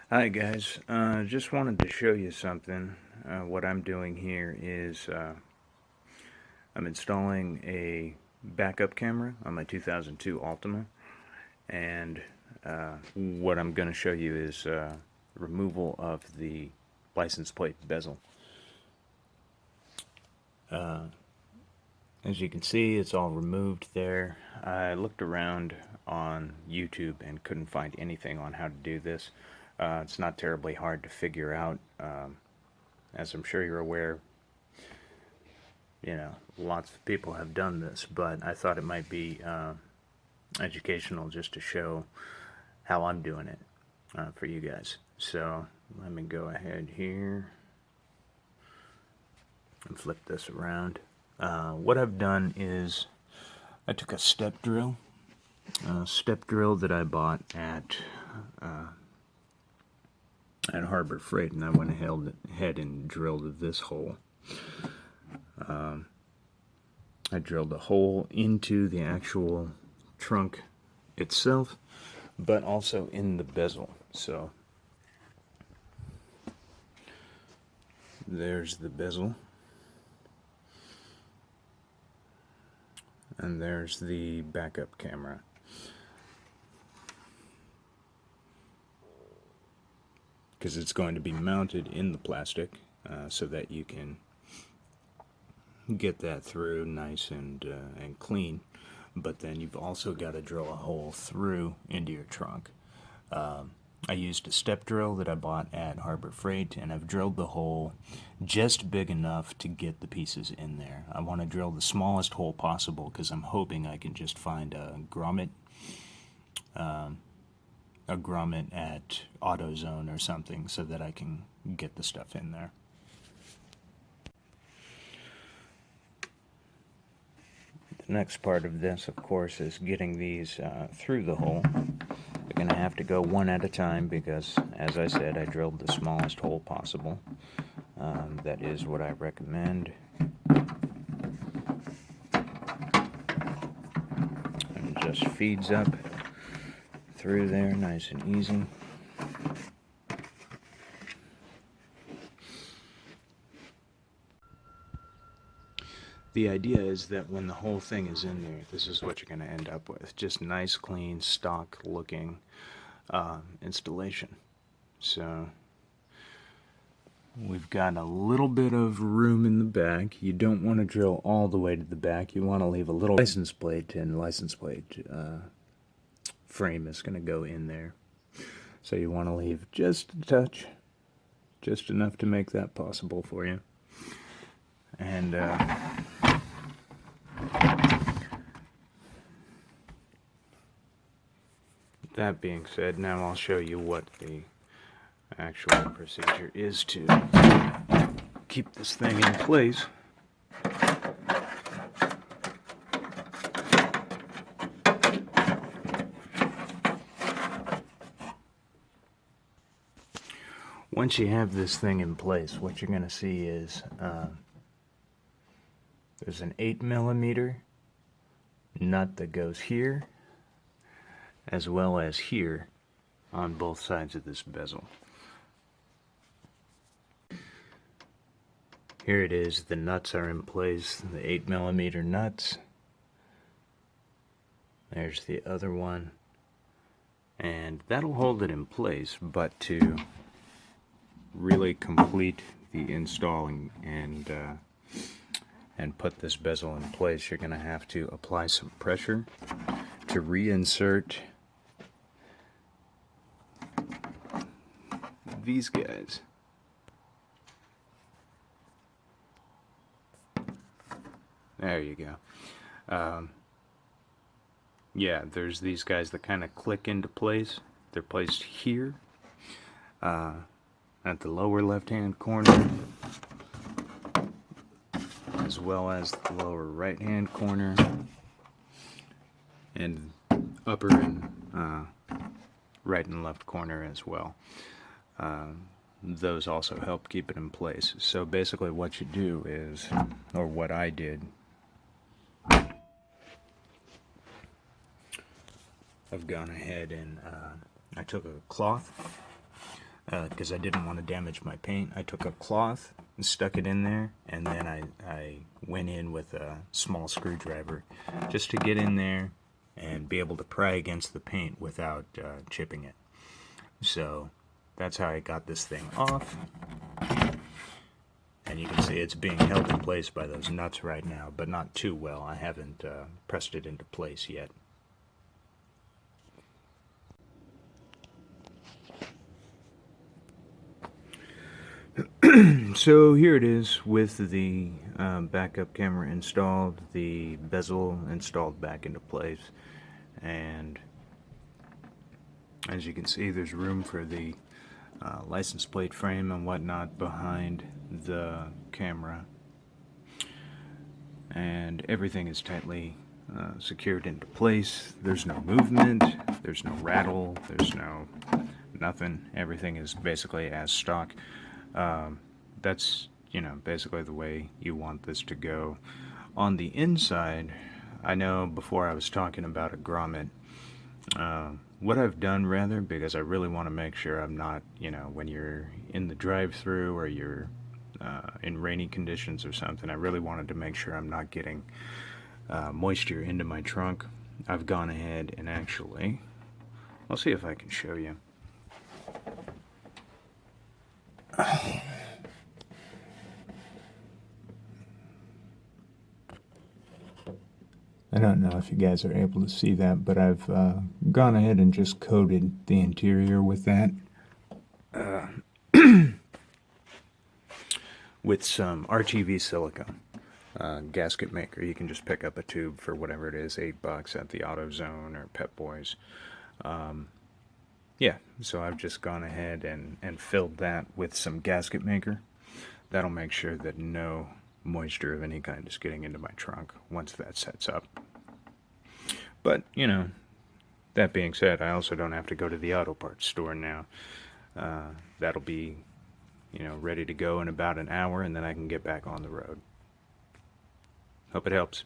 Hi guys, just wanted to show you something. What I'm doing here is I'm installing a backup camera on my 2002 Altima, and what I'm going to show you is removal of the license plate bezel. As you can see, it's all removed there. I looked around on YouTube and couldn't find anything on how to do this. It's not terribly hard to figure out. As I'm sure you're aware, lots of people have done this, but I thought it might be educational just to show how I'm doing it for you guys. So let me go ahead here and flip this around. What I've done is I took a step drill that I bought at Harbor Freight, and I went ahead and drilled this hole. I drilled a hole into the actual trunk itself, but also in the bezel. So there's the bezel, and there's the backup camera. Because it's going to be mounted in the plastic so that you can get that through nice and clean, but then you've also got to drill a hole through into your trunk. I used a step drill that I bought at Harbor Freight, and I've drilled the hole just big enough to get the pieces in there. I want to drill the smallest hole possible because I'm hoping I can just find a grommet at AutoZone or something so that I can get the stuff in there. The next part of this, of course, is getting these through the hole. You're going to have to go one at a time because, as I said, I drilled the smallest hole possible. That is what I recommend. And it just feeds up through there nice and easy. The idea is that when the whole thing is in there, this is what you're going to end up with. Just nice, clean, stock looking installation. So we've got a little bit of room in the back. You don't want to drill all the way to the back. You want to leave a little license plate, and license plate frame is going to go in there. So you want to leave just a touch, just enough to make that possible for you. And that being said, now I'll show you what the actual procedure is to keep this thing in place. Once you have this thing in place, what you're going to see is there's an 8mm nut that goes here, as well as here on both sides of this bezel. Here it is, the nuts are in place, the 8mm nuts. There's the other one, and that'll hold it in place, but to really complete the installing and put this bezel in place, you're going to have to apply some pressure to reinsert these guys. There you go. Yeah, there's these guys that kind of click into place. They're placed here at the lower left-hand corner, as well as the lower right-hand corner, and upper and right and left corner as well. Those also help keep it in place. So basically what you do is, or what I did, I've gone ahead and I took a cloth, because I didn't want to damage my paint. I took a cloth and stuck it in there, and then I went in with a small screwdriver just to get in there and be able to pry against the paint without chipping it. So that's how I got this thing off. And you can see it's being held in place by those nuts right now, but not too well. I haven't pressed it into place yet. So here it is with the backup camera installed, the bezel installed back into place, and as you can see, there's room for the license plate frame and whatnot behind the camera, and everything is tightly secured into place. There's no movement, there's no rattle, there's no nothing. Everything is basically as stock. That's, basically the way you want this to go. On the inside, I know before I was talking about a grommet, what I've done rather, because I really want to make sure I'm not, when you're in the drive-through or you're in rainy conditions or something, I really wanted to make sure I'm not getting moisture into my trunk. I've gone ahead and actually, I'll see if I can show you. I don't know if you guys are able to see that, but I've gone ahead and just coated the interior with that. With some RTV silicone gasket maker. You can just pick up a tube for whatever it is, $8 at the AutoZone or Pep Boys. Yeah, so I've just gone ahead and filled that with some gasket maker. That'll make sure that no moisture of any kind is getting into my trunk once that sets up. But, that being said, I also don't have to go to the auto parts store now. That'll be, ready to go in about an hour, and then I can get back on the road. Hope it helps.